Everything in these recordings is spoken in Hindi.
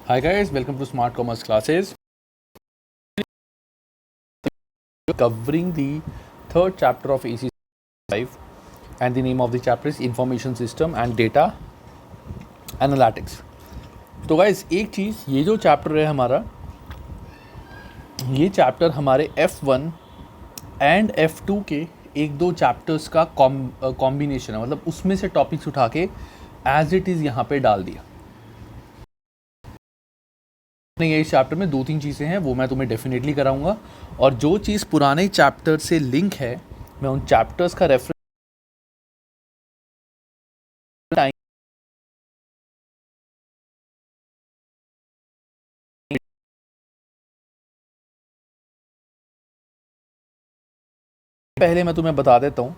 Hi guys, welcome to Smart Commerce classes. Covering the third chapter of ACC 5 and the name of the chapter is Information System and Data Analytics. तो गाइस एक चीज़, ये जो चैप्टर है हमारा, ये चैप्टर हमारे F1 एंड F2 के एक दो चैप्टर्स का कॉम्बिनेशन है, मतलब उसमें से टॉपिक्स उठा के एज इट इज़ यहाँ पे डाल दिया। ये इस चैप्टर में दो तीन चीज़ें हैं, वो मैं तुम्हें डेफिनेटली कराऊंगा, और जो चीज़ पुराने चैप्टर से लिंक है मैं उन चैप्टर्स का रेफरेंस पहले मैं तुम्हें बता देता हूँ।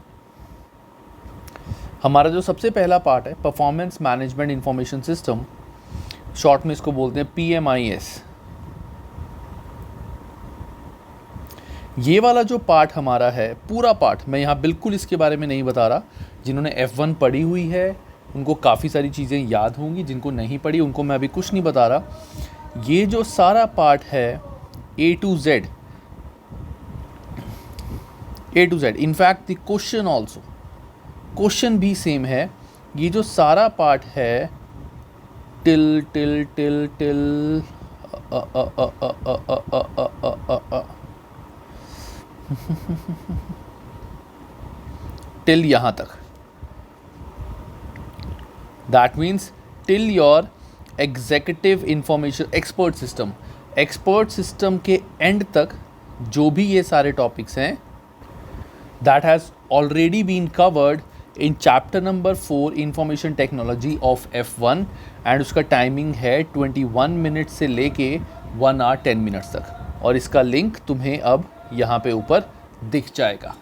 हमारा जो सबसे पहला पार्ट है performance management information system, short में इसको बोलते हैं PMIS। ये वाला जो पार्ट हमारा है, पूरा पार्ट मैं यहाँ बिल्कुल इसके बारे में नहीं बता रहा। जिन्होंने F1 पढ़ी हुई है उनको काफ़ी सारी चीज़ें याद होंगी, जिनको नहीं पढ़ी उनको मैं अभी कुछ नहीं बता रहा। ये जो सारा पार्ट है A to Z, in fact the question also, question भी सेम है। ये जो सारा पार्ट है टिल टिल यहाँ तक, that means till your executive information expert system के एंड तक जो भी ये सारे टॉपिक्स हैं, that has already been covered in chapter number 4 information technology of F1 and उसका टाइमिंग है 21 मिनट से लेके 1 hour 10 minutes तक, और इसका लिंक तुम्हें अब यहाँ पे ऊपर दिख जाएगा।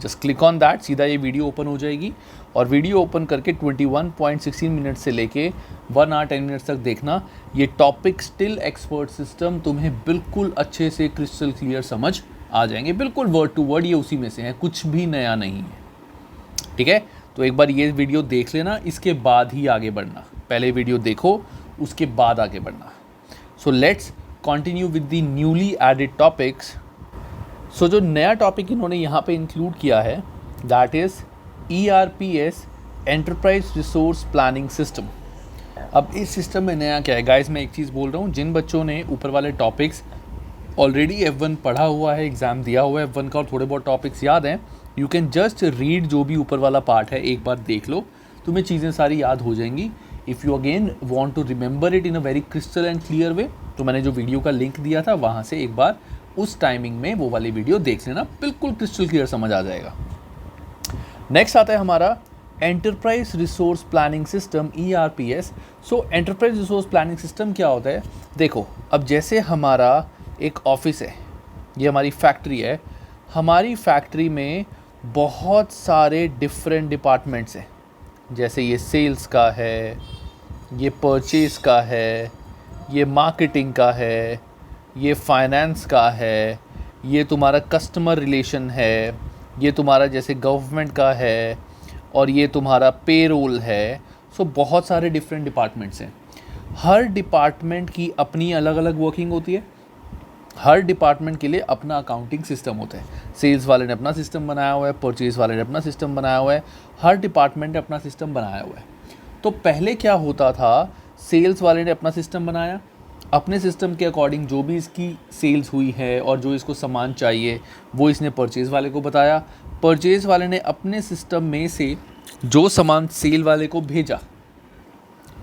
जस्ट क्लिक ऑन दैट, सीधा ये वीडियो ओपन हो जाएगी, और वीडियो ओपन करके 21.16 मिनट से लेके 1 hour 10 minutes तक देखना। ये टॉपिक स्टिल एक्सपर्ट सिस्टम तुम्हें बिल्कुल अच्छे से क्रिस्टल क्लियर समझ आ जाएंगे, बिल्कुल वर्ड टू वर्ड ये उसी में से है, कुछ भी नया नहीं है। ठीक है, तो एक बार ये वीडियो देख लेना, इसके बाद ही आगे बढ़ना। पहले वीडियो देखो, उसके बाद आगे बढ़ना। So let's continue with the newly added topics. So जो नया टॉपिक इन्होंने यहाँ पे इंक्लूड किया है that is ERPS enterprise resource planning system. अब इस सिस्टम में नया क्या है गाइस, मैं एक चीज़ बोल रहा हूँ, जिन बच्चों ने ऊपर वाले टॉपिक्स ऑलरेडी F1 पढ़ा हुआ है, एग्ज़ाम दिया हुआ है F1 का, और थोड़े बहुत टॉपिक्स याद हैं, यू कैन जस्ट रीड जो भी ऊपर वाला पार्ट है, एक बार देख लो, तुम्हें चीज़ें सारी याद हो जाएंगी। If you again want to remember it in a very crystal and clear way, तो मैंने जो वीडियो का लिंक दिया था वहाँ से एक बार उस टाइमिंग में वो वाली वीडियो देख लेना, बिल्कुल क्रिस्टल क्लियर समझ आ जाएगा। नेक्स्ट आता है हमारा enterprise resource planning system ERPS। सो एंटरप्राइज रिसोर्स प्लानिंग सिस्टम क्या होता है, देखो अब जैसे हमारा एक ऑफिस है, ये हमारी फैक्ट्री है, हमारी फैक्ट्री में बहुत सारे डिफरेंट डिपार्टमेंट्स हैं, जैसे ये सेल्स का है, ये परचेज़ का है, ये मार्केटिंग का है, ये फाइनेंस का है, ये तुम्हारा कस्टमर रिलेशन है, ये तुम्हारा जैसे गवर्नमेंट का है, और ये तुम्हारा पेरोल है। सो बहुत सारे डिफरेंट डिपार्टमेंट्स हैं, हर डिपार्टमेंट की अपनी अलग अलग वर्किंग होती है, हर डिपार्टमेंट के लिए अपना अकाउंटिंग सिस्टम होता है। सेल्स वाले ने अपना सिस्टम बनाया हुआ है, परचेज़ वाले ने अपना सिस्टम बनाया हुआ है, हर डिपार्टमेंट ने अपना सिस्टम बनाया हुआ है। तो पहले क्या होता था, सेल्स वाले ने अपना सिस्टम बनाया, अपने सिस्टम के अकॉर्डिंग जो भी इसकी सेल्स हुई है और जो इसको सामान चाहिए वो इसने परचेज़ वाले को बताया, परचेज़ वाले ने अपने सिस्टम में से जो सामान सेल वाले को भेजा,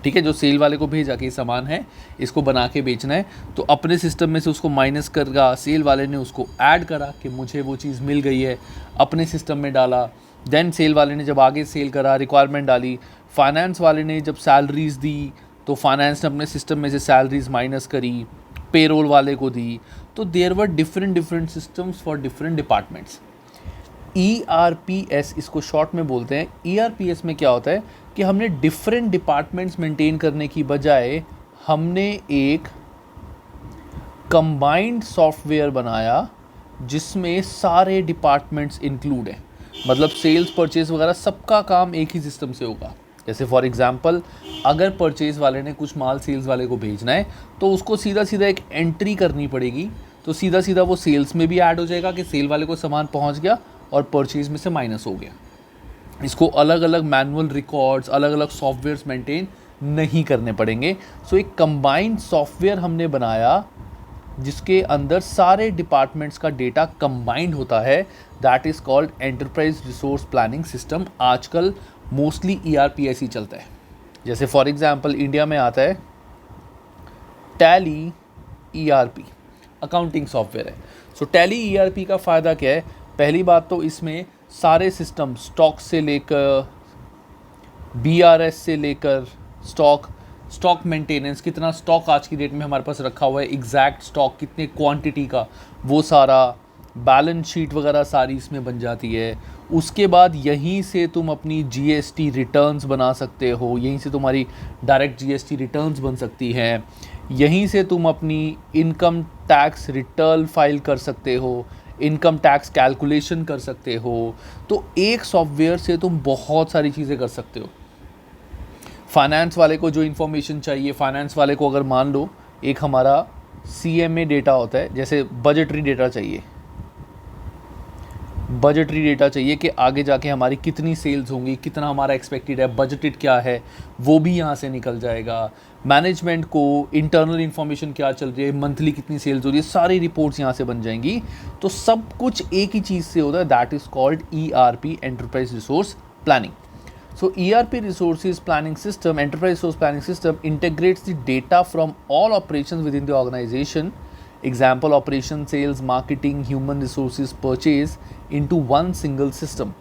ठीक है, जो सेल वाले को भेजा कि सामान है इसको बना के बेचना है, तो अपने सिस्टम में से उसको माइनस करा, सेल वाले ने उसको ऐड करा कि मुझे वो चीज़ मिल गई है, अपने सिस्टम में डाला। देन सेल वाले ने जब आगे सेल करा, रिक्वायरमेंट डाली, फाइनेंस वाले ने जब सैलरीज दी तो फाइनेंस ने अपने सिस्टम में से सैलरीज माइनस करी, पेरोल वाले को दी। तो there were different systems for different departments. ERPS इसको शॉर्ट में बोलते हैं। ERPS में क्या होता है कि हमने डिफरेंट डिपार्टमेंट्स मेंटेन करने की बजाय हमने एक कंबाइंड सॉफ्टवेयर बनाया जिसमें सारे डिपार्टमेंट्स इंक्लूड हैं, मतलब सेल्स परचेज वगैरह सबका काम एक ही सिस्टम से होगा। जैसे फॉर एग्जांपल अगर परचेज़ वाले ने कुछ माल सेल्स वाले को भेजना है तो उसको सीधा सीधा एक एंट्री करनी पड़ेगी, तो सीधा सीधा वो सेल्स में भी ऐड हो जाएगा कि सेल वाले को सामान पहुंच गया और परचेज़ में से माइनस हो गया। इसको अलग अलग मैनुअल रिकॉर्ड्स, अलग अलग सॉफ्टवेयर्स मेंटेन नहीं करने पड़ेंगे। सो एक कंबाइंड सॉफ्टवेयर हमने बनाया जिसके अंदर सारे डिपार्टमेंट्स का डेटा कंबाइंड होता है, that is called enterprise resource planning system. आजकल मोस्टली ERP ऐसी चलता है। जैसे फॉर एग्जांपल इंडिया में आता है टैली ERP, अकाउंटिंग सॉफ्टवेयर है। सो टैली ERP का फ़ायदा क्या है? पहली बात तो इसमें सारे सिस्टम, स्टॉक से लेकर BRS से लेकर स्टॉक मेंटेनेंस, कितना स्टॉक आज की डेट में हमारे पास रखा हुआ है, एग्जैक्ट स्टॉक कितने क्वांटिटी का, वो सारा बैलेंस शीट वगैरह सारी इसमें बन जाती है। उसके बाद यहीं से तुम अपनी GST रिटर्न्स बना सकते हो, यहीं से तुम्हारी डायरेक्ट GST रिटर्न्स बन सकती हैं, यहीं से तुम अपनी इनकम टैक्स रिटर्न फाइल कर सकते हो, इनकम टैक्स कैलकुलेशन कर सकते हो। तो एक सॉफ्टवेयर से तुम बहुत सारी चीज़ें कर सकते हो। फाइनेंस वाले को जो इन्फॉर्मेशन चाहिए, फाइनेंस वाले को अगर मान लो एक हमारा CMA डेटा होता है, जैसे बजटरी डेटा चाहिए कि आगे जाके हमारी कितनी सेल्स होंगी, कितना हमारा एक्सपेक्टेड है, बजटेड क्या है, वो भी यहाँ से निकल जाएगा। मैनेजमेंट को इंटरनल इन्फॉर्मेशन क्या चल रही है, मंथली कितनी सेल्स हो रही है, सारी रिपोर्ट्स यहाँ से बन जाएंगी। तो सब कुछ एक ही चीज़ से होता है, that is called ERP, enterprise resource planning. So ERP resources planning system, enterprise resource planning system integrates the data from all operations within the organization, example operation, sales, marketing, human resources, purchase, into one single system.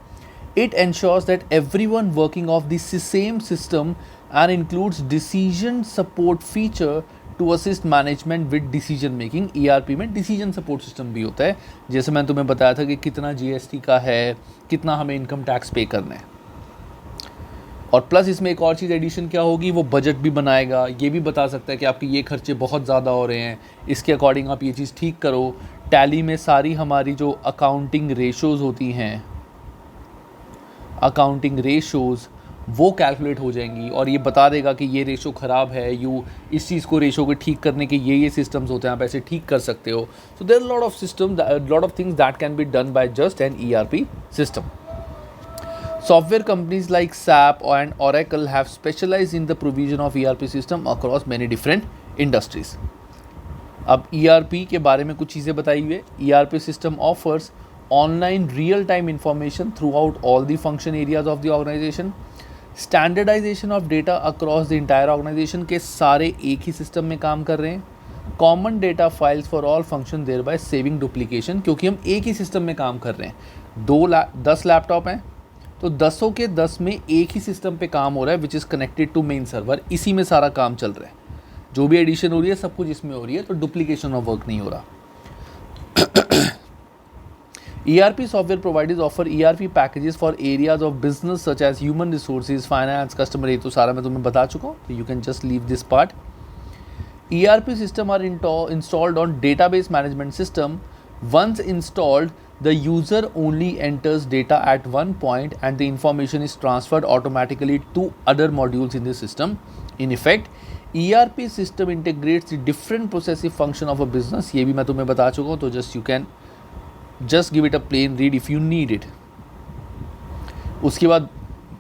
It ensures that everyone working off the same system and includes decision support feature to assist management with decision making. ERP में decision support system भी होता है, जैसे मैंने तुम्हें बताया था कि कितना GST का है, कितना हमें इनकम टैक्स पे करना है। और प्लस इसमें एक और चीज़ एडिशन क्या होगी, वो बजट भी बनाएगा, ये भी बता सकता है कि आपके ये खर्चे बहुत ज़्यादा हो रहे हैं, इसके अकॉर्डिंग आप ये चीज़ ठीक करो। टैली में सारी हमारी जो अकाउंटिंग रेशोज़ होती हैं, अकाउंटिंग रेशोज़ वो कैलकुलेट हो जाएंगी और ये बता देगा कि ये रेशो ख़राब है, इस चीज़ को रेशो को ठीक करने के ये सिस्टम्स होते हैं, आप ऐसे ठीक कर सकते हो। So there lot of system, lot of things that can be done by just an ERP system. Software companies like SAP and Oracle have specialized in the provision of ERP system across many different industries. अब ERP के बारे में कुछ चीज़ें बताई हुई है। ERP system offers online real-time information throughout all the function areas of the organization. Standardization of data across the entire organization के सारे एक ही सिस्टम में काम कर रहे हैं। Common data files for all function thereby saving duplication, क्योंकि हम एक ही सिस्टम में काम कर रहे हैं। 10 लैपटॉप हैं तो 10 के 10 में एक ही सिस्टम पे काम हो रहा है, which is connected to main server. इसी में सारा काम चल रहा है, जो भी एडिशन हो रही है सब कुछ इसमें हो रही है, तो डुप्लीकेशन ऑफ वर्क नहीं हो रहा। ERP software providers offer ERP packages for areas of business such as human resources, finance, customer, ये तो सारा मैं तुम्हें बता चुका हूँ, तो you can just leave this part. ERP system are installed on database management system. Once installed, the user only enters data at one point and the information is transferred automatically to other modules in the system. In effect, ERP system integrates the different processive function of a business. ये भी मैं तुम्हें बता चुका हूँ, तो just you can just give it a plain read if you need it. उसके बाद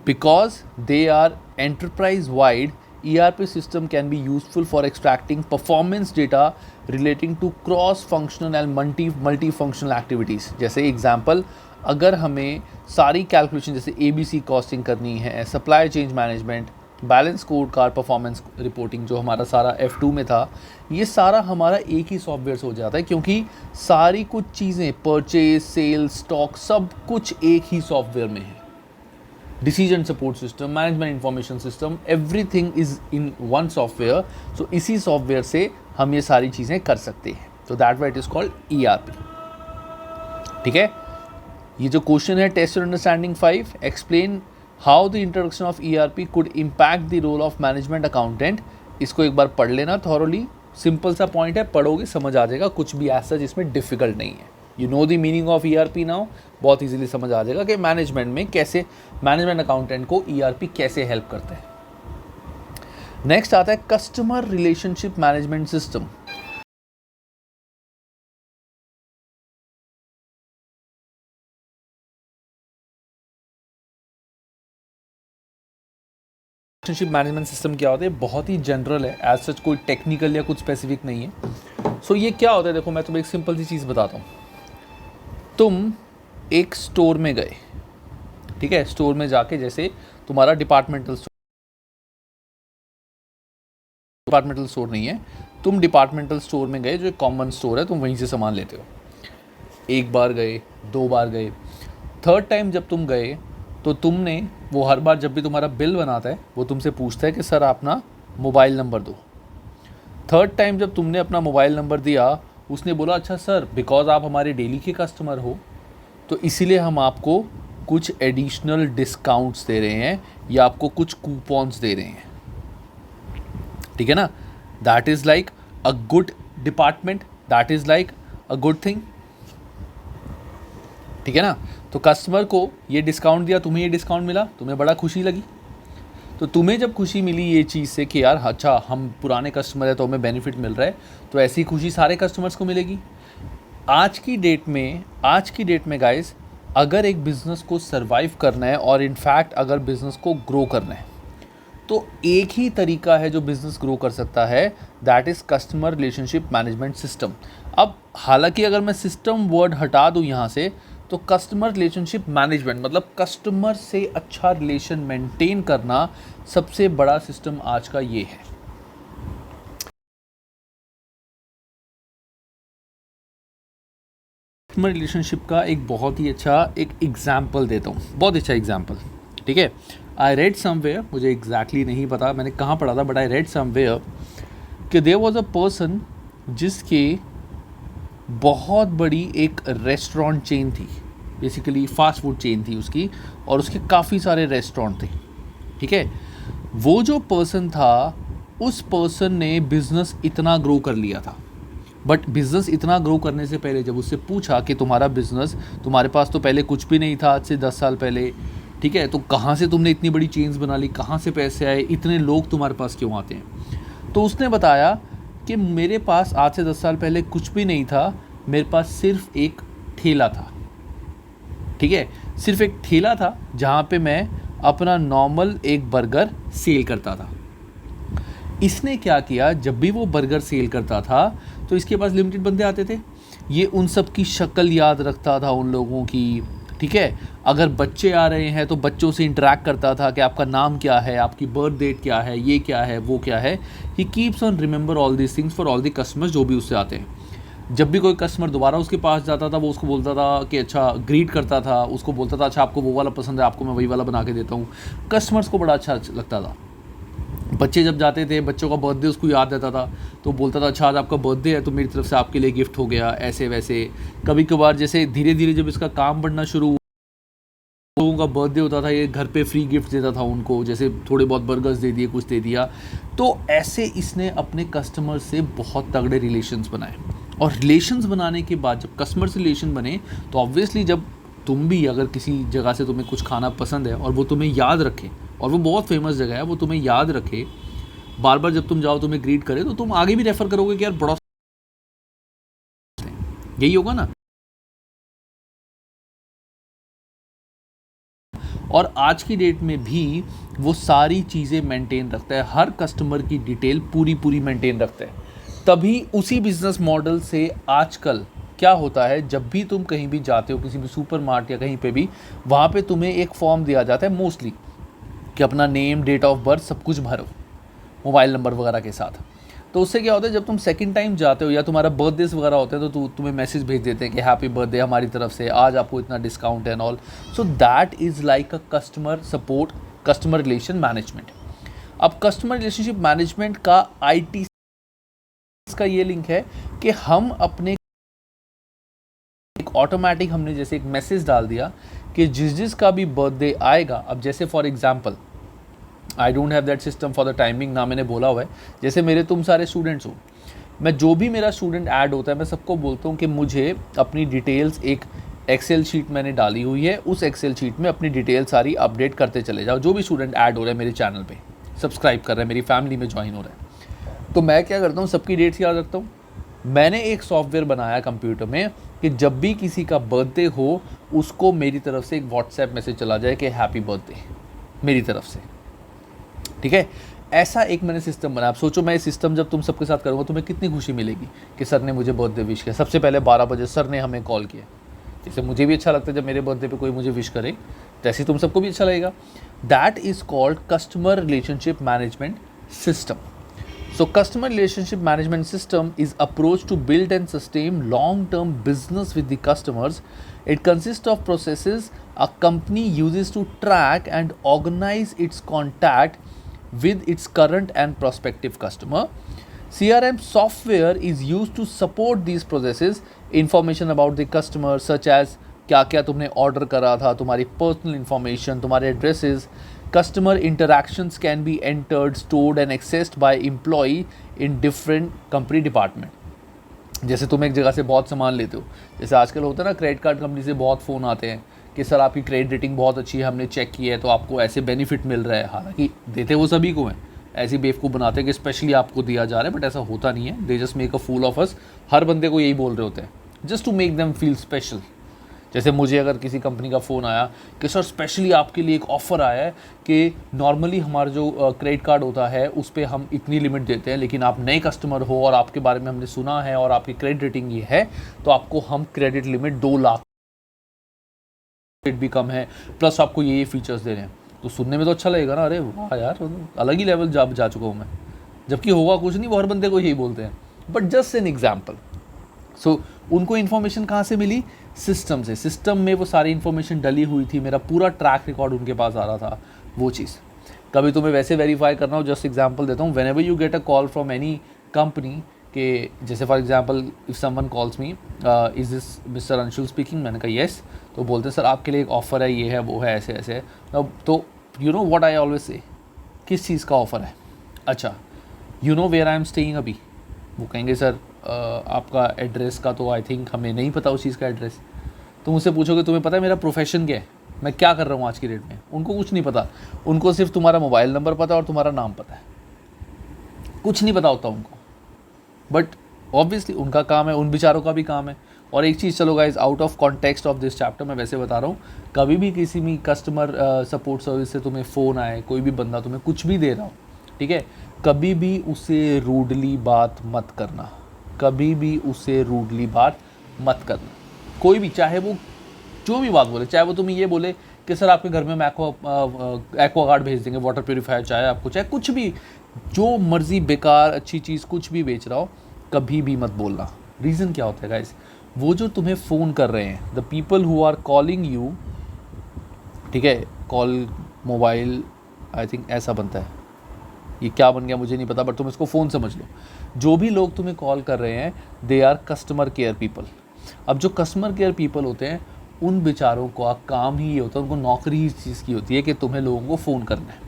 because they are enterprise wide, ERP system can be useful for extracting performance data relating to cross-functional and multi-functional activities. जैसे एग्जाम्पल, अगर हमें सारी कैलकुलेशन जैसे ABC कॉस्टिंग करनी है, supply change management, balance code card, performance reporting जो हमारा सारा F2 में था, ये सारा हमारा एक ही सॉफ्टवेयर से हो जाता है, क्योंकि सारी कुछ चीज़ें परचेज, सेल्स, स्टॉक सब कुछ एक ही सॉफ्टवेयर में है। Decision support system, management information system, everything is in one software. So इसी सॉफ्टवेयर से हम ये सारी चीज़ें कर सकते हैं, तो that why it is called ERP। ठीक है, ये जो क्वेश्चन है test your understanding 5, explain how the introduction of ERP could impact the role of management accountant. इसको एक बार पढ़ लेना थॉरोली, सिंपल सा पॉइंट है, पढ़ोगे समझ आ जाएगा, कुछ भी ऐसा जिसमें डिफिकल्ट नहीं है। You know the meaning of ERP now, बहुत इजीली समझ आ जाएगा कि मैनेजमेंट में कैसे, मैनेजमेंट अकाउंटेंट को ERP कैसे हेल्प करते हैं। नेक्स्ट आता है customer relationship management system. Relationship management system क्या होता है, बहुत ही जनरल है, एज सच कोई टेक्निकल या कुछ स्पेसिफिक नहीं है। सो ये क्या होता है, देखो मैं तुम्हें एक सिंपल सी चीज़ बताता हूँ। तुम एक स्टोर में गए, ठीक है, स्टोर में जाके, जैसे तुम्हारा डिपार्टमेंटल स्टोर नहीं है, तुम डिपार्टमेंटल स्टोर में गए जो एक कॉमन स्टोर है, तुम वहीं से सामान लेते हो। एक बार गए, 2 बार गए, थर्ड टाइम जब तुम गए तो तुमने, वो हर बार जब भी तुम्हारा बिल बनाता है वो तुमसे पूछता है कि सर अपना मोबाइल नंबर दो। थर्ड टाइम जब तुमने अपना मोबाइल नंबर दिया, उसने बोला अच्छा सर बिकॉज आप हमारे डेली के कस्टमर हो तो इसीलिए हम आपको कुछ एडिशनल डिस्काउंट्स दे रहे हैं या आपको कुछ कूपन्स दे रहे हैं, ठीक है ना। That is like a good department, that is like a good thing, ठीक है ना। तो कस्टमर को ये डिस्काउंट दिया, तुम्हें ये डिस्काउंट मिला, तुम्हें बड़ा खुशी लगी। तो तुम्हें जब खुशी मिली ये चीज़ से कि यार अच्छा हम पुराने कस्टमर है तो हमें बेनिफिट मिल रहा है, तो ऐसी खुशी सारे कस्टमर्स को मिलेगी। आज की डेट में गाइस, अगर एक बिज़नेस को सरवाइव करना है और इनफैक्ट अगर बिज़नेस को ग्रो करना है, तो एक ही तरीका है जो बिज़नेस ग्रो कर सकता है, that is customer relationship management system. अब हालांकि अगर मैं सिस्टम वर्ड हटा दूं यहाँ से, तो कस्टमर रिलेशनशिप मैनेजमेंट मतलब कस्टमर से अच्छा रिलेशन मेंटेन करना सबसे बड़ा सिस्टम आज का ये है। कस्टमर रिलेशनशिप का एक बहुत ही अच्छा एक एग्जाम्पल देता हूँ, बहुत अच्छा एग्जाम्पल, ठीक है। आई रेड समवेयर, मुझे एग्जैक्टली नहीं पता मैंने कहाँ पढ़ा था, बट आई रेड समवेयर कि देयर वाज अ पर्सन जिसके बहुत बड़ी एक रेस्टोरेंट चेन थी, बेसिकली फास्ट फूड चेन थी उसकी, और उसके काफ़ी सारे रेस्टोरेंट थे, ठीक है। वो जो पर्सन था, उस पर्सन ने बिज़नेस इतना ग्रो कर लिया था, बट बिज़नेस इतना ग्रो करने से पहले जब उससे पूछा कि तुम्हारा बिज़नेस, तुम्हारे पास तो पहले कुछ भी नहीं था आज से 10 साल पहले, ठीक है, तो कहाँ से तुमने इतनी बड़ी चेन्स बना ली, कहाँ से पैसे आए, इतने लोग तुम्हारे पास क्यों आते हैं। तो उसने बताया कि मेरे पास आज से 10 साल पहले कुछ भी नहीं था, मेरे पास सिर्फ एक ठेला था, ठीक है, सिर्फ एक ठेला था जहाँ पे मैं अपना नॉर्मल एक बर्गर सेल करता था। इसने क्या किया, जब भी वो बर्गर सेल करता था तो इसके पास लिमिटेड बंदे आते थे, ये उन सब की शक्ल याद रखता था उन लोगों की, ठीक है। अगर बच्चे आ रहे हैं तो बच्चों से इंटरेक्ट करता था कि आपका नाम क्या है, आपकी बर्थ डेट क्या है, ये क्या है, वो क्या है। He keeps on remember all this things for all the customers जो भी उससे आते हैं। जब भी कोई कस्टमर दोबारा उसके पास जाता था, वो उसको बोलता था कि अच्छा, ग्रीट करता था, उसको बोलता था अच्छा आपको वो वाला पसंद है, आपको मैं वही वाला बना के देता हूँ। कस्टमर्स को बड़ा अच्छा लगता था। बच्चे जब जाते थे, बच्चों का बर्थडे उसको याद रहता था, तो बोलता था अच्छा आज आपका बर्थडे है तो मेरी तरफ से आपके लिए गिफ्ट हो गया, ऐसे वैसे। कभी कभार जैसे धीरे धीरे जब इसका काम बढ़ना शुरू, लोगों का बर्थडे होता था, ये घर पे फ्री गिफ्ट देता था उनको, जैसे थोड़े बहुत बर्गर्स दे दिए, कुछ दे दिया। तो ऐसे इसने अपने कस्टमर से बहुत तगड़े रिलेशंस बनाए, और रिलेशंस बनाने के बाद जब कस्टमर से रिलेशन बने, तो ऑब्वियसली जब तुम भी अगर किसी जगह से तुम्हें कुछ खाना पसंद है और वो तुम्हें याद रखे, और वो बहुत फेमस जगह है, वो तुम्हें याद रखे, बार बार जब तुम जाओ तुम्हें ग्रीट करे, तो तुम आगे भी रेफर करोगे कि यार बड़ा, यही होगा ना। और आज की डेट में भी वो सारी चीज़ें मेंटेन रखता है, हर कस्टमर की डिटेल पूरी पूरी मेंटेन रखता है। तभी उसी बिजनेस मॉडल से आजकल क्या होता है, जब भी तुम कहीं भी जाते हो, किसी भी सुपरमार्केट या कहीं पे भी, वहाँ पे तुम्हें एक फॉर्म दिया जाता है मोस्टली कि अपना नेम, डेट ऑफ बर्थ सब कुछ भरो, मोबाइल नंबर वगैरह के साथ। तो उससे क्या होता है, जब तुम सेकंड टाइम जाते हो या तुम्हारा बर्थडेज वगैरह होते हैं, तो तुम्हें मैसेज भेज देते हैं कि हैप्पी बर्थडे हमारी तरफ से, आज आपको इतना discount and all. So that is like a customer support, customer relation management. अब कस्टमर रिलेशनशिप मैनेजमेंट का IT का ये लिंक है कि हम अपने एक ऑटोमेटिक, हमने जैसे एक मैसेज डाल दिया कि जिस का भी बर्थडे आएगा, अब जैसे for example I don't have that system for the timing, ना मैंने बोला हुआ है, जैसे मेरे तुम सारे स्टूडेंट्स हो, मैं जो भी मेरा स्टूडेंट ऐड होता है मैं सबको बोलता हूँ कि मुझे अपनी डिटेल्स एक एक्सेल शीट मैंने डाली हुई है, उस एक्सेल शीट में अपनी डिटेल सारी अपडेट करते चले जाओ। जो भी स्टूडेंट ऐड हो रहा है मेरे चैनल पे, सब्सक्राइब कर रहे हैं, मेरी फैमिली में ज्वाइन हो रहा है, तो मैं क्या करता हूँ, सबकी डेट्स याद रखता हूँ। मैंने एक सॉफ्टवेयर बनाया कंप्यूटर में कि जब भी किसी का बर्थडे हो उसको मेरी तरफ से एक व्हाट्सएप मैसेज चला जाए कि हैप्पी बर्थडे मेरी तरफ से, ठीक है। ऐसा एक मैंने सिस्टम बनाया। आप सोचो मैं ये सिस्टम जब तुम सबके साथ करूँगा तुम्हें कितनी खुशी मिलेगी कि सर ने मुझे बर्थडे विश किया। सबसे पहले 12 बजे सर ने हमें कॉल किया। जैसे मुझे भी अच्छा लगता है जब मेरे बर्थडे पे कोई मुझे विश करे, तैसे ही तुम सबको भी अच्छा लगेगा। That is called customer relationship management system. So customer relationship management system is approach to build and sustain long-term business with the customers. It consists of processes a company uses to track and organize its contact with its current and prospective customer. CRM software is used to support these processes. Information about the customer such as क्या क्या तुमने ऑर्डर करा था, तुम्हारी पर्सनल इन्फॉर्मेशन, तुम्हारे addresses. Customer interactions can be entered, stored and accessed by employee in different company department. जैसे तुम एक जगह से बहुत सामान लेते हो, जैसे आजकल होता है ना, क्रेडिट कार्ड कंपनी से बहुत फ़ोन आते हैं कि सर आपकी क्रेडिट रेटिंग बहुत अच्छी है, हमने चेक किया है तो आपको ऐसे बेनिफिट मिल रहा है। हालांकि देते वो सभी को हैं, ऐसी बेवकूफ़ बनाते हैं कि स्पेशली आपको दिया जा रहा है, बट ऐसा होता नहीं है। They just make a fool of us. हर बंदे को यही बोल रहे होते हैं just to make them feel special. जैसे मुझे अगर किसी कंपनी का फ़ोन आया कि सर स्पेशली आपके लिए एक ऑफ़र आया है कि नॉर्मली हमारा जो क्रेडिट कार्ड होता है उस पर हम इतनी लिमिट देते हैं, लेकिन आप नए कस्टमर हो और आपके बारे में हमने सुना है और आपकी क्रेडिट रेटिंग ये है, तो आपको हम क्रेडिट लिमिट 2 लाख भी कम है, प्लस आपको ये फीचर्स दे रहे हैं। तो सुनने में तो अच्छा लगेगा ना, अरे वाह यार, अलग ही लेवल जा चुका हूँ मैं। जबकि होगा कुछ नहीं, वो हर बंदे को यही बोलते हैं, बट जस्ट एन एग्जाम्पल। सो उनको इन्फॉर्मेशन कहाँ से मिली? सिस्टम से। सिस्टम में वो सारी इन्फॉर्मेशन डली हुई थी, मेरा पूरा ट्रैक रिकॉर्ड उनके पास आ रहा था। वो चीज़ कभी तुम्हें वैसे वेरीफाई करना हो, जस्ट एग्जांपल देता हूँ, when ever you get a call from any company के, जैसे for example if someone calls me, is this mister Anshul speaking, मैंने कहा येस, तो बोलते हैं सर आपके लिए एक ऑफ़र है, ये है वो है, ऐसे ऐसे है। तो you know what I always say, किस चीज़ का ऑफ़र है? अच्छा, you know where I am staying अभी? वो कहेंगे सर आपका एड्रेस का तो आई थिंक हमें नहीं पता उस चीज़ का एड्रेस। तो मुझसे पूछोगे तुम्हें पता है मेरा प्रोफेशन क्या है, मैं क्या कर रहा हूँ आज की डेट में? उनको कुछ नहीं पता। उनको सिर्फ तुम्हारा मोबाइल नंबर पता है और तुम्हारा नाम पता है, कुछ नहीं पता होता उनको। बट ऑब्वियसली उनका काम है, उन बेचारों का भी काम है। और एक चीज़, चलो guys, out of context of this chapter मैं वैसे बता रहा हूँ, कभी भी किसी भी कस्टमर सपोर्ट सर्विस से तुम्हें फ़ोन आए, कोई भी बंदा तुम्हें कुछ भी दे रहा हो, ठीक है, कभी भी उसे रूडली बात मत करना, कभी भी उसे रूडली बात मत करना। कोई भी, चाहे वो जो भी बात बोले, चाहे वो तुम्हें ये बोले कि सर आपके घर में हम एक्वागार्ड भेज देंगे, वाटर प्यूरीफायर, चाहे आपको चाहे कुछ भी, जो मर्जी बेकार अच्छी चीज़ कुछ भी बेच रहा हो, कभी भी मत बोलना। रीज़न क्या होता है गाइस? वो जो तुम्हें फ़ोन कर रहे हैं, the people who are calling you, ठीक है, कॉल मोबाइल आई थिंक ऐसा बनता है, ये क्या बन गया मुझे नहीं पता, बट तुम इसको फ़ोन समझ लो। जो भी लोग तुम्हें कॉल कर रहे हैं, they are customer care people. अब जो कस्टमर केयर पीपल होते हैं, उन बेचारों का काम ही ये होता है, उनको नौकरी इस चीज़ की होती है कि तुम्हें लोगों को फ़ोन करना है,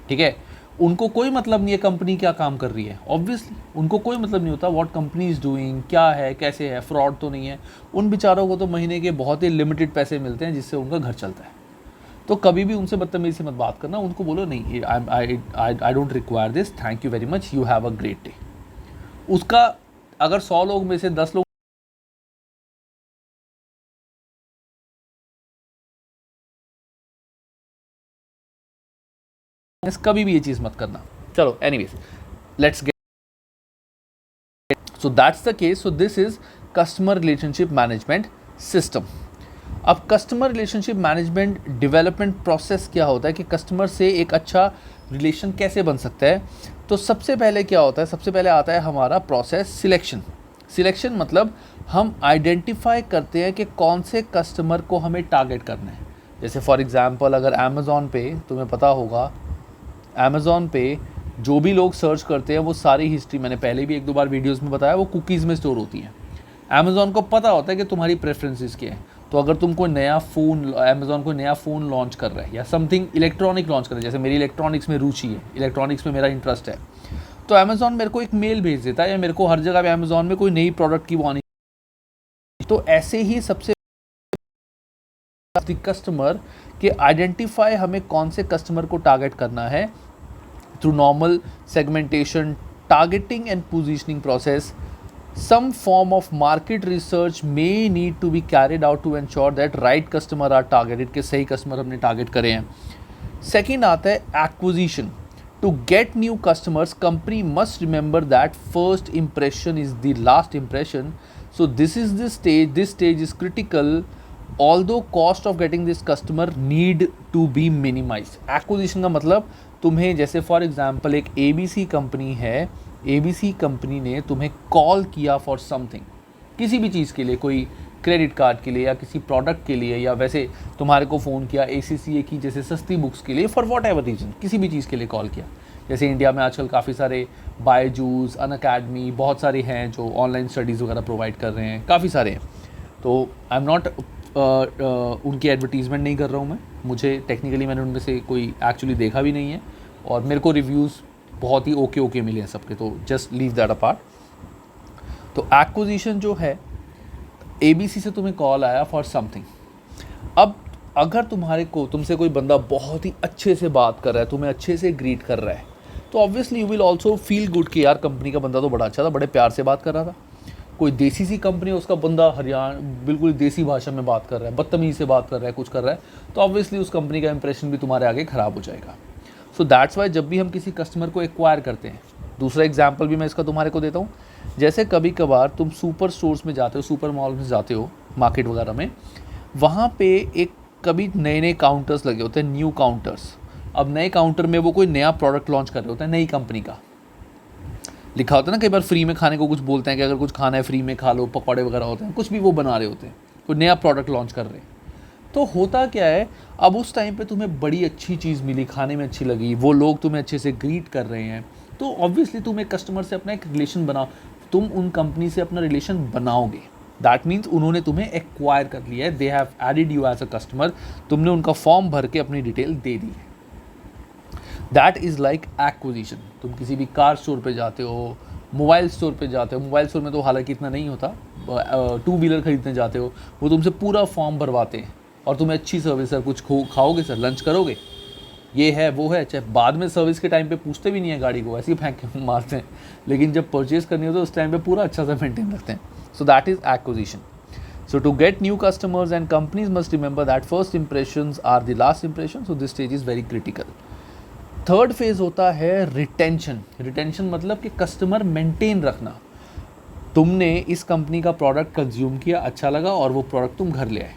ठीक है। उनको कोई मतलब नहीं है कंपनी क्या काम कर रही है, ऑब्वियसली उनको कोई मतलब नहीं होता व्हाट कंपनी इज़ डूइंग, क्या है, कैसे है, फ्रॉड तो नहीं है। उन बेचारों को तो महीने के बहुत ही लिमिटेड पैसे मिलते हैं जिससे उनका घर चलता है। तो कभी भी उनसे बदतमीज़ी से मत बात करना, उनको बोलो नहीं, I don't require this, thank you very much, you have a great day. उसका अगर 100 लोग में से 10 लोग कभी भी ये चीज़ मत करना। चलो anyways, let's get, so that's the case. So this is customer relationship management system. अब customer relationship management development process क्या होता है कि कस्टमर से एक अच्छा रिलेशन कैसे बन सकता है? तो सबसे पहले क्या होता है, सबसे पहले आता है हमारा प्रोसेस सिलेक्शन। सिलेक्शन मतलब हम आइडेंटिफाई करते हैं कि कौन से कस्टमर को हमें टारगेट करना है। जैसे फॉर एग्जांपल अगर अमेज़ॉन पे, तुम्हें पता होगा अमेज़ॉन पे जो भी लोग सर्च करते हैं वो सारी हिस्ट्री, मैंने पहले भी 1-2 बार वीडियोस में बताया, वो कुकीज़ में स्टोर होती हैं। अमेज़ॉन को पता होता है कि तुम्हारी प्रेफरेंसेस क्या है। तो अगर तुम कोई नया फ़ोन, अमेज़ॉन कोई नया फ़ोन लॉन्च कर रहा है या समथिंग इलेक्ट्रॉनिक लॉन्च कर रहा है, जैसे मेरी इलेक्ट्रॉनिक्स में रुचि है, इलेक्ट्रॉनिक्स में मेरा इंटरेस्ट है, तो अमेज़ॉन मेरे को एक मेल भेज देता है, या मेरे को हर जगह पे अमेज़ॉन में कोई नई प्रोडक्ट की वो आनी। तो ऐसे ही सबसे कस्टमर के आइडेंटिफाई हमें कौन से कस्टमर को टारगेट करना है through normal segmentation, targeting and positioning process. Some form of market research may need to be carried out to ensure that right customer are targeted, कि सही कस्टमर हमने टारगेट करे हैं. सेकेंड आता है acquisition. To get new customers company must remember that first impression is the last impression. So this is the stage, this stage is critical. Although cost of getting this customer need to be minimise. Acquisition का मतलब तुम्हें, जैसे फॉर एग्जाम्पल एक ABC कंपनी है, ABC कंपनी ने तुम्हें कॉल किया फॉर समथिंग, किसी भी चीज़ के लिए, कोई क्रेडिट कार्ड के लिए या किसी प्रोडक्ट के लिए, या वैसे तुम्हारे को फ़ोन किया ACCA की जैसे सस्ती बुक्स के लिए, फॉर वॉट एवर रीज़न किसी भी चीज़ के लिए कॉल किया. जैसे इंडिया में आजकल काफ़ी सारे बायजूस, अनअकैडमी, बहुत सारे हैं जो ऑनलाइन स्टडीज़ वगैरह प्रोवाइड कर रहे हैं, काफ़ी सारे हैं. तो आई एम नॉट उनकी एडवर्टीज़मेंट नहीं कर रहा हूँ मैं, मुझे टेक्निकली मैंने उनमें से कोई एक्चुअली देखा भी नहीं है, और मेरे को रिव्यूज़ बहुत ही ओके मिले हैं सबके, तो जस्ट लीव दैट अपार्ट. तो एक्विजिशन जो है, ABC से तुम्हें कॉल आया फॉर समथिंग. अब अगर तुमसे कोई बंदा बहुत ही अच्छे से बात कर रहा है, तुम्हें अच्छे से ग्रीट कर रहा है, तो obviously you will also feel good कि यार कंपनी का बंदा तो बड़ा अच्छा था, बड़े प्यार से बात कर रहा था. कोई देसी सी कंपनी है, उसका बंदा हरियाणा बिल्कुल देसी भाषा में बात कर रहा है, बदतमीज़ी से बात कर रहा है, कुछ कर रहा है, तो ऑब्वियसली उस कंपनी का इंप्रेशन भी तुम्हारे आगे ख़राब हो जाएगा. सो दैट्स वाई जब भी हम किसी कस्टमर को एक्वायर करते हैं, दूसरा एग्जाम्पल भी मैं इसका तुम्हारे को देता हूँ. जैसे कभी कभार तुम सुपर स्टोर्स में जाते हो, सुपर मॉल में जाते हो, मार्केट वगैरह में, वहाँ पे एक कभी नए काउंटर्स लगे होते हैं, न्यू काउंटर्स. अब नए काउंटर में वो कोई नया प्रोडक्ट लॉन्च कर रहे होते हैं, नई कंपनी का लिखा होता है ना. कई बार फ्री में खाने को कुछ बोलते हैं कि अगर कुछ खाना है फ्री में खा लो, पकौड़े वगैरह होते हैं, कुछ भी वो बना रहे होते हैं, कोई नया प्रोडक्ट लॉन्च कर रहे हैं. तो होता क्या है, अब उस टाइम पे तुम्हें बड़ी अच्छी चीज़ मिली, खाने में अच्छी लगी, वो लोग तुम्हें अच्छे से ग्रीट कर रहे हैं, तो ऑब्वियसली तुम एक कस्टमर से अपना एक रिलेशन बनाओ, तुम उन कंपनी से अपना रिलेशन बनाओगे. दैट मीन्स उन्होंने तुम्हें एक्वायर कर लिया है, they have added you as a customer, तुमने उनका फॉर्म भर के अपनी डिटेल दे दी है. That is like acquisition. तुम किसी भी कार स्टोर पे जाते हो, मोबाइल स्टोर पे जाते हो, मोबाइल स्टोर में तो हालांकि इतना नहीं होता, 2 व्हीलर खरीदने जाते हो, वो तुमसे पूरा फॉर्म भरवाते हैं और तुम्हें अच्छी सर्विस, सर कुछ खाओगे सर, लंच करोगे, ये है वो है, चाहे बाद में सर्विस के टाइम पे पूछते भी नहीं है गाड़ी को, ऐसे ही फेंक के मारते हैं, लेकिन जब परचेज करनी हो तो उस टाइम पे पूरा अच्छा सा मेंटेन रखते हैं. So that is acquisition. So to get new customers and companies must remember that first impressions are the last impression. So this stage is very critical. Third phase होता है रिटेंशन. रिटेंशन मतलब कि कस्टमर मेंटेन रखना. तुमने इस कंपनी का प्रोडक्ट कंज्यूम किया, अच्छा लगा, और वो प्रोडक्ट तुम घर ले आए.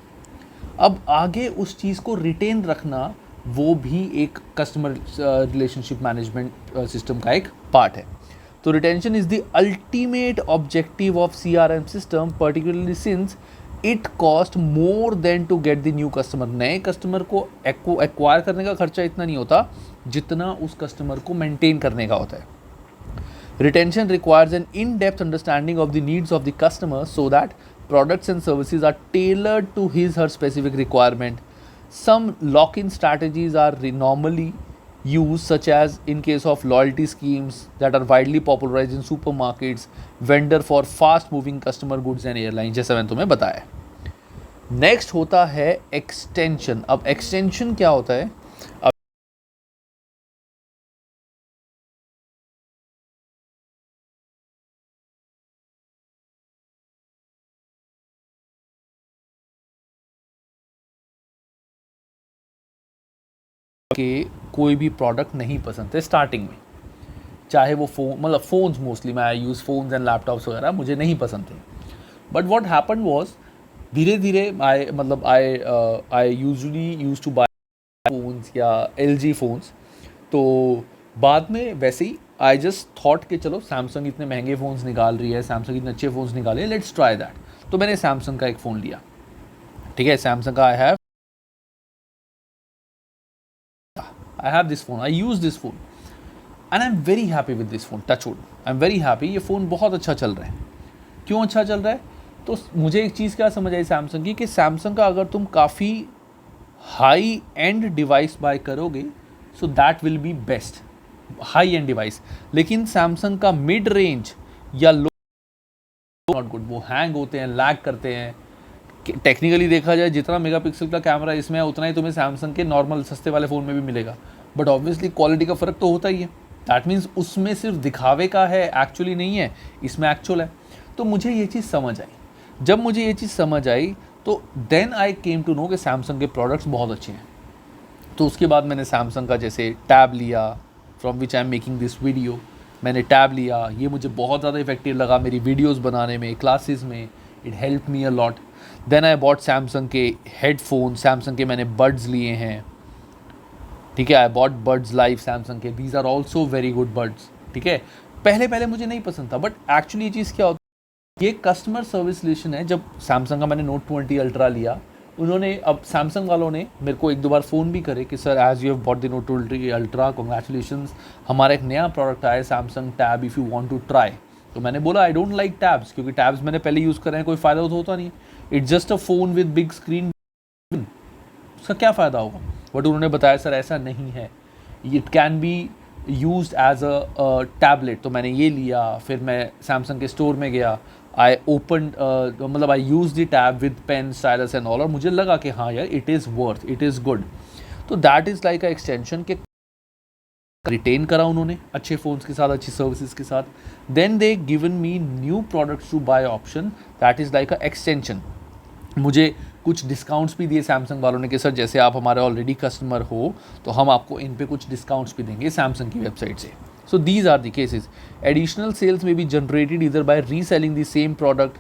अब आगे उस चीज़ को रिटेन रखना, वो भी एक कस्टमर रिलेशनशिप मैनेजमेंट सिस्टम का एक पार्ट है. तो retention is the ultimate objective of CRM system, particularly since it cost more than to get the new customer. नए कस्टमर को एक्वायर करने का खर्चा इतना नहीं होता जितना उस कस्टमर को मेंटेन करने का होता है. Retention requires N in depth understanding of the needs of the customer so that products and services are tailored to his/her specific requirement. Some lock-in strategies are normally used, such as in case of loyalty schemes that are widely popularized in supermarkets, vendor for fast-moving consumer goods and airlines, जैसा मैंने तुम्हें बताया. नेक्स्ट होता है एक्सटेंशन. अब एक्सटेंशन क्या होता है? कि कोई भी प्रोडक्ट नहीं पसंद थे स्टार्टिंग में, चाहे वो फ़ोन, मतलब फ़ोन्स मोस्टली, मैं आई यूज़ फ़ोन्स एंड लैपटॉप्स वगैरह, मुझे नहीं पसंद थे. बट व्हाट हैपेंड वाज, धीरे धीरे I usually use to buy phones या LG फ़ोन्स. तो बाद में वैसे ही आई जस्ट थॉट कि चलो सैमसंग इतने महंगे फ़ोन्स निकाल रही है, सैमसंग इतने अच्छे फ़ोन्स निकाले, लेट्स ट्राई दैट. तो मैंने सैमसंग का एक फ़ोन लिया. ठीक है, सैमसंग का I have this phone, I use this phone and I'm very happy with this phone, touch wood, I'm very happy. ये फ़ोन बहुत अच्छा चल रहा है. क्यों अच्छा चल रहा है? तो मुझे एक चीज़ क्या समझ आई सैमसंग की, कि सैमसंग का अगर तुम काफ़ी हाई एंड डिवाइस बाय करोगे, सो that will B best. High and device, लेकिन सैमसंग का मिड रेंज या लो नॉट गुड, वो हैंग होते हैं, लैग करते हैं। टेक्निकली देखा जाए जितना मेगापिक्सल का कैमरा इसमें है उतना ही तुम्हें सैमसंग के नॉर्मल सस्ते वाले फ़ोन में भी मिलेगा, बट ऑब्वियसली क्वालिटी का फ़र्क तो होता ही है। दैट मीन्स उसमें सिर्फ दिखावे का है, एक्चुअली नहीं है, इसमें एक्चुअल है। तो मुझे ये चीज़ समझ आई। जब मुझे ये चीज़ समझ आई तो then I came to know कि सैमसंग के प्रोडक्ट्स बहुत अच्छे हैं। तो उसके बाद मैंने सैमसंग का जैसे टैब लिया, from which I am making this video. मैंने टैब लिया, ये मुझे बहुत ज़्यादा इफेक्टिव लगा मेरी वीडियोस बनाने में, क्लासेस में, it help me a lot. Then I bought Samsung के हेडफोन, सैमसंग के मैंने बड्स लिए हैं, ठीक है। I bought buds live Samsung के, these are also very good buds, ठीक है। पहले पहले मुझे नहीं पसंद था, बट एक्चुअली ये चीज़ क्या होती है, ये कस्टमर सर्विस रिलेशन है। जब सैमसंग का मैंने नोट 20 अल्ट्रा लिया, उन्होंने, अब सैमसंग वालों ने मेरे को एक दो बार फ़ोन भी करे कि sir as you have bought the note 20 ultra, congratulations, हमारा एक नया प्रोडक्ट आया है Samsung tab, if you want to try. तो मैंने बोला आई डोंट लाइक टैब्स, क्योंकि टैब्स मैंने पहले यूज़ कर रहे हैं, कोई फ़ायदा तो होता नहीं, it's just a phone with big screen, उसका क्या फ़ायदा होगा। बट उन्होंने बताया सर ऐसा नहीं है, it can be use as a tablet. तो मैंने ये लिया, फिर मैं सैमसंग के स्टोर में गया, आई ओपन मतलब I use the tab with pen stylus and all, और मुझे लगा कि हाँ यार it is worth, it is good. तो that is like a extension के रिटेन करा उन्होंने अच्छे फ़ोन्स के साथ, अच्छी सर्विसेज के साथ। Then they given me new products to buy option, that is like a extension. मुझे कुछ डिस्काउंट्स भी दिए सैमसंग वालों ने कि सर जैसे आप हमारे ऑलरेडी कस्टमर हो तो हम आपको इन पे कुछ डिस्काउंट्स भी देंगे सैमसंग की वेबसाइट से। So these are the cases. Additional sales में बी जनरेटेड इधर by reselling the same product,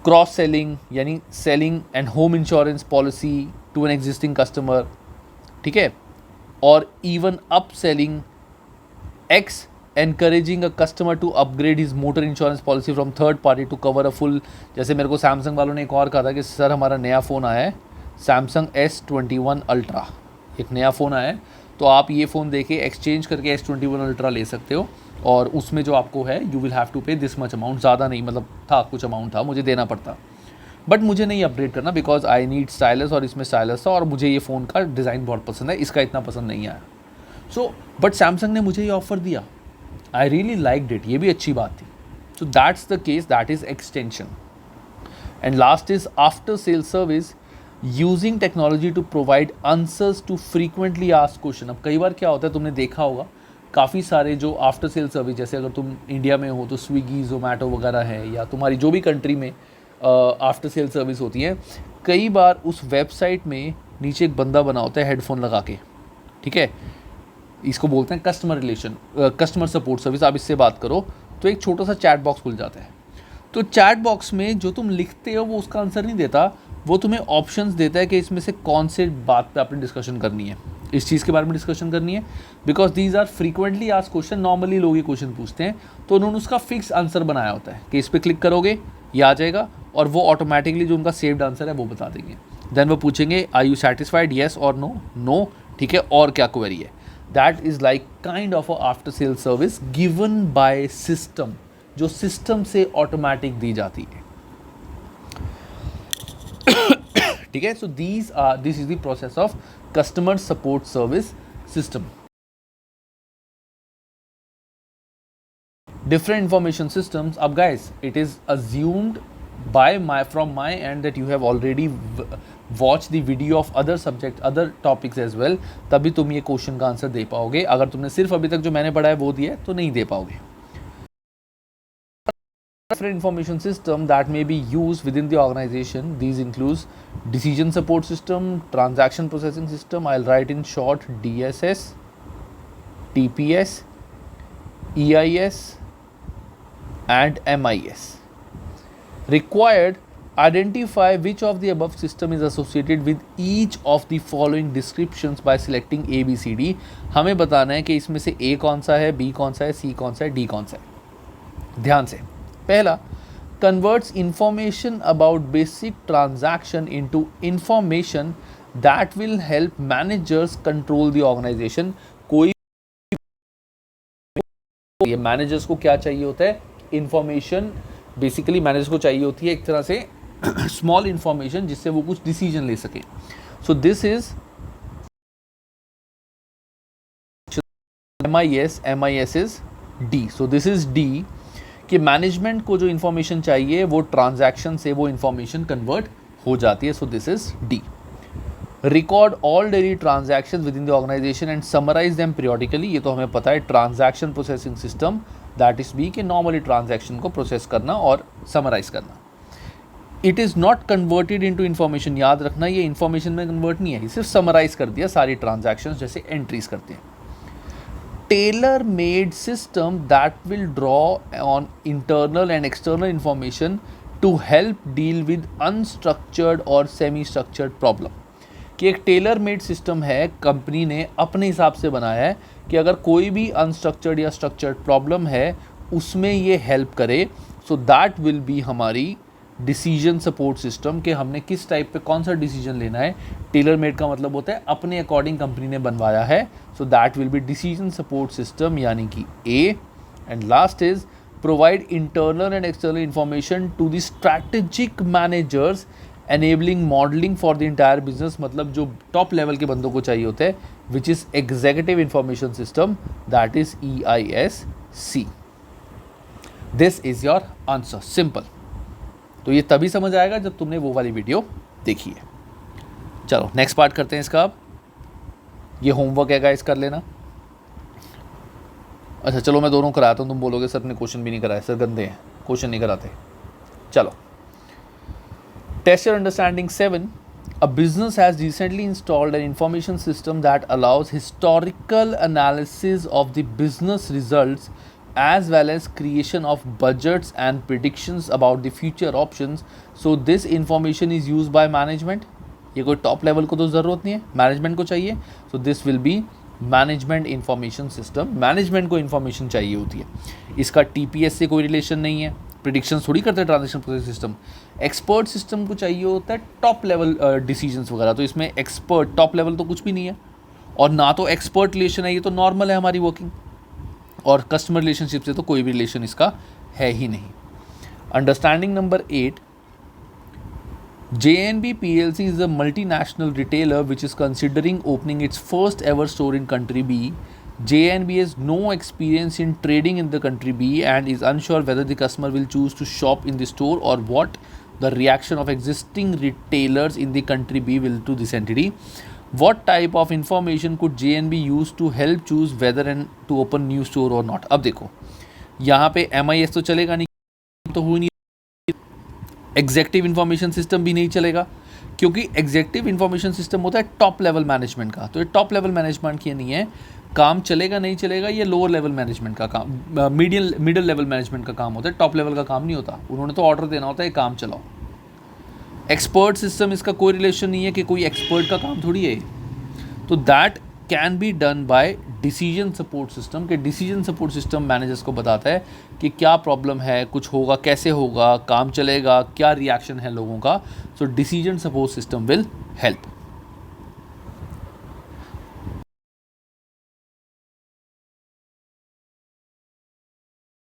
cross selling यानी selling and home insurance policy to an existing customer, ठीक है, और even up selling ex encouraging a customer to upgrade his motor insurance policy from third party to cover a full। जैसे मेरे को सैमसंग वालों ने एक और कहा था कि सर हमारा नया फ़ोन आया है सैमसंग S21 अल्ट्रा, एक नया फ़ोन आया है, तो आप ये फ़ोन देके एक्सचेंज करके S21 अल्ट्रा ले सकते हो, और उसमें जो आपको है यू विल हैव टू पे दिस मच अमाउंट, ज़्यादा नहीं, मतलब था कुछ अमाउंट था मुझे देना पड़ता, बट मुझे नहीं अपग्रेड करना बिकॉज आई नीड स्टाइलस, और इसमें स्टाइलस था, और मुझे ये फ़ोन का डिज़ाइन बहुत पसंद है, इसका इतना पसंद नहीं आया। सो बट सैमसंग ने मुझे ये ऑफ़र दिया, आई रियली लाइक्ड इट, ये भी अच्छी बात थी। So that's the case, that is extension. And last is after sale service, using technology to provide answers to frequently asked question. अब कई बार क्या होता है, तुमने देखा होगा काफ़ी सारे जो आफ्टर सेल सर्विस, जैसे अगर तुम इंडिया में हो तो स्विगी, जोमेटो वगैरह है, या तुम्हारी जो भी कंट्री में आफ्टर सेल सर्विस होती है, कई बार उस वेबसाइट में नीचे एक बंदा बना होता है हेडफोन लगा के, ठीक है, इसको बोलते हैं customer relation, customer support service. आप इससे बात करो तो एक छोटा सा चैट बॉक्स खुल जाता है, तो चैट बॉक्स में जो तुम लिखते हो वो उसका आंसर नहीं देता, वो तुम्हें ऑप्शंस देता है कि इसमें से कौन से बात पे आपने डिस्कशन करनी है, इस चीज़ के बारे में डिस्कशन करनी है, because these are frequently asked question. Normally लोग ये क्वेश्चन पूछते हैं, तो उन्होंने उसका फिक्स आंसर बनाया होता है कि इस पर क्लिक करोगे ये आ जाएगा, और वो ऑटोमेटिकली जो उनका सेव्ड आंसर है वो बता देंगे। देन वो पूछेंगे आर यू सेटिस्फाइड, येस और नो, नो, ठीक है, और क्या क्वेरी है। That is like kind of a after sale service given by system, जो सिस्टम से ऑटोमेटिक दी जाती है, ठीक है। So this is the process of customer support service system. Different information systems. Up guys, it is assumed from my end that you have already watched the video of other subject, other topics as well, तभी तुम ये क्वेश्चन का आंसर दे पाओगे। अगर तुमने सिर्फ अभी तक जो मैंने पढ़ा है वो दिया है तो नहीं दे पाओगे। Different information system that may be used within the organization. These includes decision support system, transaction processing system, I'll write in short DSS, TPS, EIS and MIS. Required, identify which of the above system is associated with each of the following descriptions by selecting A, B, C, D. हमें बताना है कि इसमें से A कौन सा है, B कौन सा है, C कौन सा है, D कौन सा है। ध्यान से, पहला, converts information about basic transaction into information that will help managers control the organization. कोई ये मैनेजर्स को क्या चाहिए होता है, इंफॉर्मेशन, बेसिकली मैनेजर्स को चाहिए होती है एक तरह से स्मॉल इंफॉर्मेशन जिससे वो कुछ डिसीजन ले सके। सो this is MIS is D. So this is D कि मैनेजमेंट को जो इन्फॉर्मेशन चाहिए वो ट्रांजैक्शन से वो इन्फॉर्मेशन कन्वर्ट हो जाती है. So this is D. Record all daily transactions within the organisation and summarise them periodically. ये तो हमें पता है, transaction processing system that is B कि नॉर्मली ट्रांजैक्शन को प्रोसेस करना और समराइज करना. It is not converted into information. याद रखना ये इन्फॉर्मेशन में कन्वर्ट नहीं है, ये सिर्फ समराइज कर दिया सारी ट्रांजैक्शंस जैसे एंट्रीज करते हैं. Tailor made system that will draw on internal and external information to help deal with unstructured और सेमी स्ट्रक्चर्ड प्रॉब्लम. कि एक टेलर मेड सिस्टम है, कंपनी ने अपने हिसाब से बनाया है कि अगर कोई भी अनस्ट्रक्चर्ड या स्ट्रक्चर्ड प्रॉब्लम है उसमें ये हेल्प करे. सो दैट विल बी हमारी डिसीजन सपोर्ट सिस्टम कि हमने किस टाइप पे कौन सा डिसीजन लेना है. टेलर मेड का मतलब होता है अपने अकॉर्डिंग कंपनी ने बनवाया है. So that will be decision support system यानी कि A. And last is provide internal and external information to the strategic managers enabling modelling for the entire business. मतलब जो टॉप लेवल के बंदों को चाहिए होते हैं, which is executive information system, that is EISC. This is your answer. Simple. तो ये तभी समझ आएगा जब तुमने वो वाली वीडियो देखी है. चलो नेक्स्ट पार्ट करते हैं इसका. अब ये होमवर्क है गाइस, कर लेना. अच्छा चलो मैं दोनों कराता हूँ. तुम बोलोगे सर ने क्वेश्चन भी नहीं कराए, सर गंदे हैं, क्वेश्चन नहीं कराते. चलो. Test your understanding 7. A business has recently installed an information system that allows historical analysis of the business results as well as creation of budgets and predictions about the future options. So this information is used by management. ये कोई टॉप लेवल को तो ज़रूरत नहीं है, मैनेजमेंट को चाहिए. So this will be management information system. Management को इन्फॉर्मेशन चाहिए होती है. इसका TPS से कोई रिलेशन नहीं है, प्रिडिक्शन थोड़ी करते हैं transaction process system. Expert system को चाहिए होता है टॉप लेवल डिसीजंस वगैरह. तो इसमें एक्सपर्ट टॉप लेवल तो कुछ भी नहीं है, और ना तो एक्सपर्ट रिलेशन है, ये तो नॉर्मल है हमारी वर्किंग. और कस्टमर रिलेशनशिप से तो कोई भी रिलेशन इसका है ही नहीं. Understanding number 8. JNB PLC is a multinational retailer which is considering opening its first ever store in country B. JNB has no experience in trading in the country B and is unsure whether the customer will choose to shop in the store or what the reaction of existing retailers in the country B will to this entity. What type of information could JNB use to help choose whether and to open new store or not? अब देखो यहाँ पे MIS तो चलेगा नहीं, तो हो नहीं. एग्जेक्टिव इंफॉर्मेशन सिस्टम भी नहीं चलेगा क्योंकि एग्जेक्टिव इंफॉर्मेशन सिस्टम होता है टॉप लेवल मैनेजमेंट का. तो ये टॉप लेवल मैनेजमेंट की नहीं है, काम चलेगा नहीं चलेगा, ये लोअर लेवल मैनेजमेंट का काम, मिडिल लेवल मैनेजमेंट का काम होता है. टॉप लेवल का काम नहीं होता, उन्होंने तो ऑर्डर देना होता है काम चलाओ. एक्सपर्ट सिस्टम इसका कोई रिलेशन नहीं है कि कोई एक्सपर्ट का काम थोड़ी है. तो that can be done bye decision support system. के डिसीजन सपोर्ट सिस्टम मैनेजर्स को बताता है कि क्या प्रॉब्लम है, कुछ होगा, कैसे होगा, काम चलेगा, क्या रिएक्शन है लोगों का. So decision support system will help.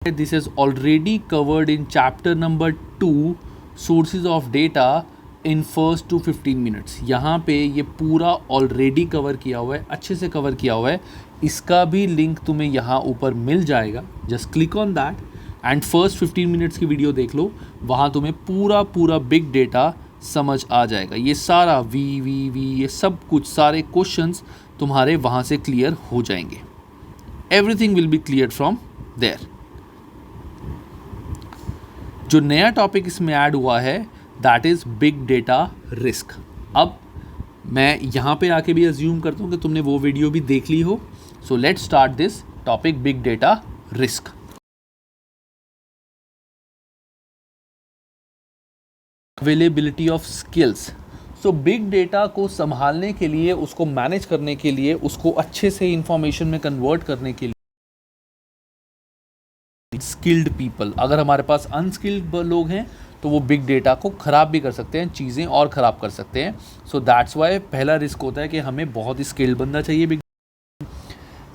This is already covered in chapter number 2 sources of data in first to 15 minutes. यहाँ पे ये पूरा ऑलरेडी कवर किया हुआ है, अच्छे से कवर किया हुआ है. इसका भी लिंक तुम्हें यहाँ ऊपर मिल जाएगा. Just click on that and first 15 minutes की वीडियो देख लो. वहाँ तुम्हें पूरा बिग डेटा समझ आ जाएगा. ये सारा वी ये सब कुछ, सारे क्वेश्चंस तुम्हारे वहाँ से क्लियर हो जाएंगे. Everything will be clear from there. जो नया टॉपिक इसमें ऐड हुआ है that is big data risk. अब मैं यहाँ पे आके भी अज्यूम करता हूँ कि तुमने वो वीडियो भी देख ली हो. So let's start this topic, big data risk. Availability of skills. So big data को संभालने के लिए, उसको मैनेज करने के लिए, उसको अच्छे से इंफॉर्मेशन में कन्वर्ट करने के लिए स्किल्ड पीपल. अगर हमारे पास अनस्किल्ड लोग हैं तो वो बिग डेटा को ख़राब भी कर सकते हैं, चीज़ें और ख़राब कर सकते हैं. सो दैट्स वाई पहला रिस्क होता है कि हमें बहुत ही स्किल्ड बंदा चाहिए. Big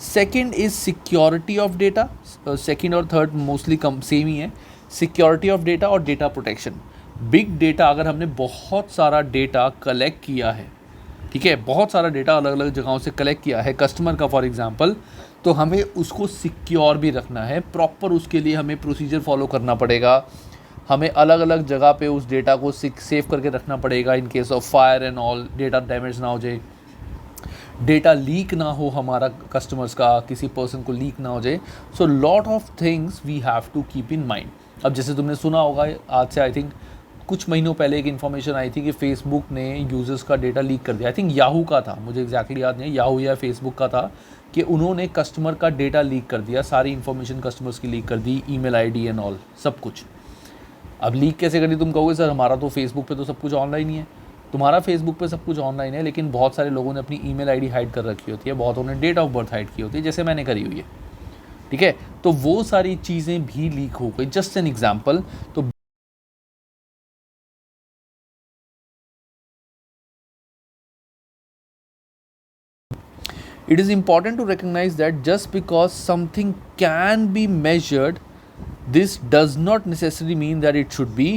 second is security of data. Second और थर्ड मोस्टली कम सेम ही है. सिक्योरिटी ऑफ डेटा और डेटा प्रोटेक्शन. बिग डेटा, अगर हमने बहुत सारा डेटा कलेक्ट किया है, ठीक है, बहुत सारा डेटा अलग अलग जगहों से कलेक्ट किया है कस्टमर का फॉर एग्जांपल, तो हमें उसको सिक्योर भी रखना है प्रॉपर। उसके लिए हमें प्रोसीजर फॉलो करना पड़ेगा, हमें अलग अलग जगह पे उस डेटा को सेव करके रखना पड़ेगा in case of fire and all, data damage ना हो जाए, डेटा लीक ना हो, हमारा कस्टमर्स का किसी पर्सन को लीक ना हो जाए। So lot of things we have to keep in mind. अब जैसे तुमने सुना होगा, आज से आई थिंक कुछ महीनों पहले एक इन्फॉर्मेशन आई थी कि फेसबुक ने यूज़र्स का डेटा लीक कर दिया। आई थिंक याहू का था, मुझे एग्जैक्टली याद नहीं, याहू या फेसबुक का था, कि उन्होंने कस्टमर का डेटा लीक कर दिया, सारी इन्फॉर्मेशन कस्टमर्स की लीक कर दी, ईमेल आईडी एंड ऑल सब कुछ। अब लीक कैसे कर दी? तुम कहोगे सर हमारा तो फेसबुक पे तो सब कुछ ऑनलाइन ही है। तुम्हारा फेसबुक पे सब कुछ ऑनलाइन है, लेकिन बहुत सारे लोगों ने अपनी ईमेल आईडी हाइड कर रखी होती है, बहुतों ने डेट ऑफ बर्थ हाइड की होती है, जैसे मैंने करी हुई है। ठीक है, तो वो सारी चीज़ें भी लीक हो गई। Just an example. तो it is important to recognize that just because something can be measured, this does not necessarily mean that it should be.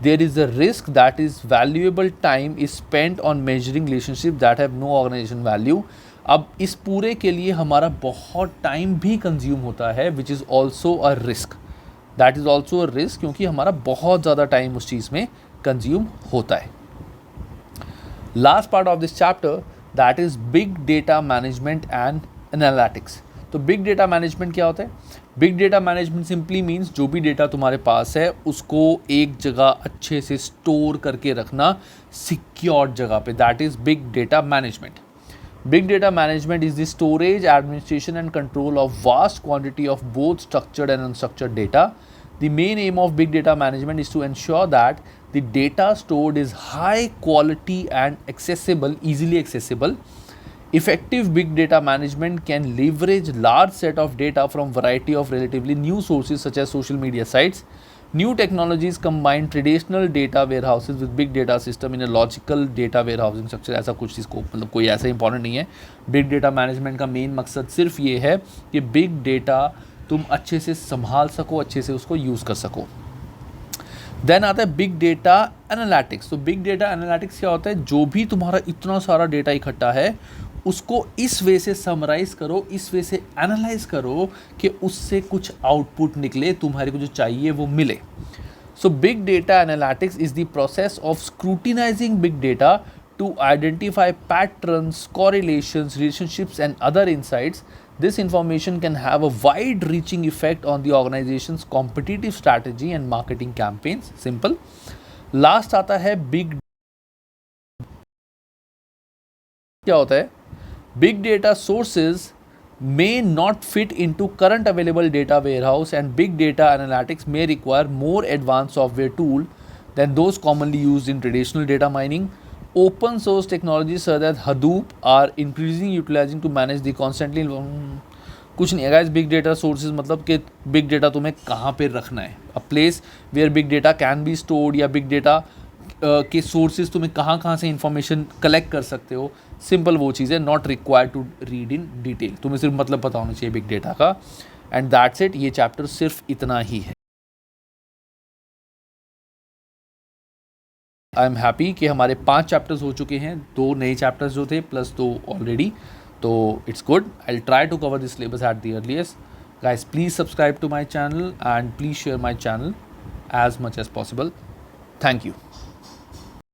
There is a risk that is valuable time is spent on measuring relationships that have no organization value. अब इस पूरे के लिए हमारा बहुत टाइम भी कंज्यूम होता है, which is also a risk. That is also a risk, क्योंकि हमारा बहुत ज़्यादा टाइम उस चीज़ में कंज्यूम होता है। Last part of this chapter, that is big data management and analytics. तो बिग डेटा मैनेजमेंट क्या होता है? Big data management simply means जो भी डेटा तुम्हारे पास है उसको एक जगह अच्छे से स्टोर करके रखना, सिक्योर्ड जगह पे, that is big data management. Big data management is the storage, administration and control of vast quantity of both structured and unstructured data. The main aim of big data management is to ensure that the data stored is high quality and accessible, easily accessible. Effective big data management can leverage large set of data from variety of relatively new sources such as social media sites. New technologies combine traditional data warehouses with big data system in a logical data warehousing structure. ऐसा कुछ इसको मतलब कोई ऐसा इंपॉर्टेंट नहीं है। बिग डेटा मैनेजमेंट का मेन मकसद सिर्फ ये है कि बिग डेटा तुम अच्छे से संभाल सको, अच्छे से उसको यूज़ कर सको। देन आता है बिग डेटा एनालिटिक्स। तो बिग डेटा एनालिटिक्स क्या होता है? जो भी तुम्हारा इतना सारा डेटा इकट्ठा है उसको इस वे से समराइज़ करो, इस वे से एनालाइज करो कि उससे कुछ आउटपुट निकले, तुम्हारे को जो चाहिए वो मिले। So big data analytics is the process of scrutinising big data to identify patterns, correlations, relationships and other insights. This information can have a wide-reaching effect on the organization's competitive strategy and marketing campaigns. Simple. Last आता है बिग, क्या होता है? Big data sources may not fit into current available data warehouse, and big data analytics may require more advanced software tool than those commonly used in traditional data mining. Open source technologies such as Hadoop are increasingly utilizing to manage the constantly कुछ नहीं है गाइस। बिग डेटा सोर्सेज मतलब कि बिग डेटा तुम्हें कहाँ पे रखना है, a place where big data can be stored, या बिग डेटा के सोर्सेज तुम्हें कहाँ कहाँ से इंफॉर्मेशन कलेक्ट कर सकते हो। सिंपल वो चीज़ है, not required to read in detail, तुम्हें सिर्फ मतलब पता होना चाहिए बिग डेटा का, एंड दैट्स इट। ये चैप्टर सिर्फ इतना ही है। आई एम हैप्पी कि हमारे 5 चैप्टर्स हो चुके हैं, 2 नए चैप्टर्स जो थे प्लस 2 ऑलरेडी, तो it's good. I will try to cover this syllabus at the earliest. Guys please subscribe to my channel and please share my channel as much as possible. Thank you.